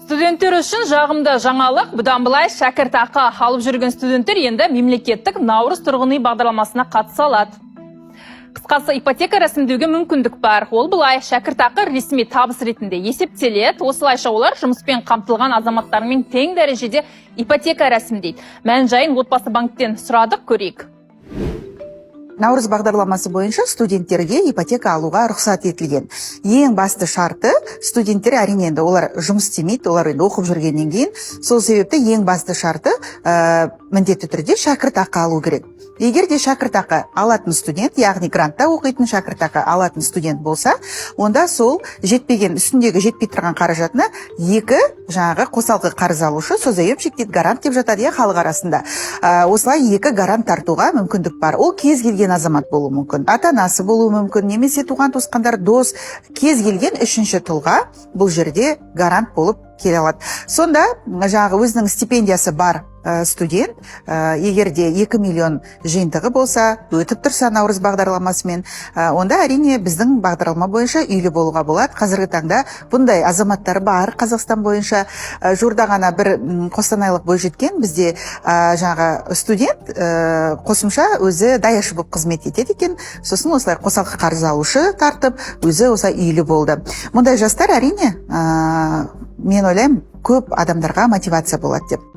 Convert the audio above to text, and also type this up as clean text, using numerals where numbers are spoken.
Студенттер үшін жағымды жаңалық, бұдан былай шәкіртақы алып жүрген студенттер енді мемлекеттік Наурыз тұрғын үй бағдарламасына қатыса алады. Қысқасы, ипотека рәсімдеуге мүмкіндік бар. Ол былай шәкіртақы ресми табыс ретінде есептеледі. Осылайша олар жұмыспен қамтылған азаматтармен тең дәрежеде ипотека рәсімдейді. Мән-жайын отбасы банктен сұрадық, көрейік. Наурыз бағдарламасы бойынша студенттерге ипотека алуға рұқсат етілген. Ең басты шарты студенттер әрине енді олар жұмыс істемейді, олар енді оқып жүргеннен кейін. Сол себепті ең басты шарты міндетті түрде шәкіртақы алу керек. Егер де шәкіртақы алатын студент, яғни грантта оқитын шәкіртақы алатын студент болса, онда сол үстіндегі жетпей тұрған қаражатына екі жаңағы қосалқы қарыз алушы созаемщик дейді, гарант деп жатады халық арасында. Осылай екі гарант тартуға мүмкіндік бар. Ол кез келген азамат болуы мүмкін, ата-анасы болуы мүмкін, немесе туған туысқандар, дос, кез келген үшінші тұлға бұл жерде гарант болып келе алады. Сонда жаңағы өзінің стипендиясы бар студент, егер де 2 миллион жиынтығы болса, өтіп тұрса Наурыз бағдарламасымен, онда әрине біздің бағдарлама бойынша үйлі болуға болады. Қазіргі таңда бұндай азаматтар бар Қазақстан бойынша. Жуырда ғана бір қостанайлық бойжеткен бізде жаңағы студент қосымша өзі даяшы болып қызмет етеді екен. Сосын осылай қосалқы қарыз алушы тартып, өзі осылай үйлі болды. Мұндай жастар әрине мен ойлаймын көп адамдарға мотивация болады деп.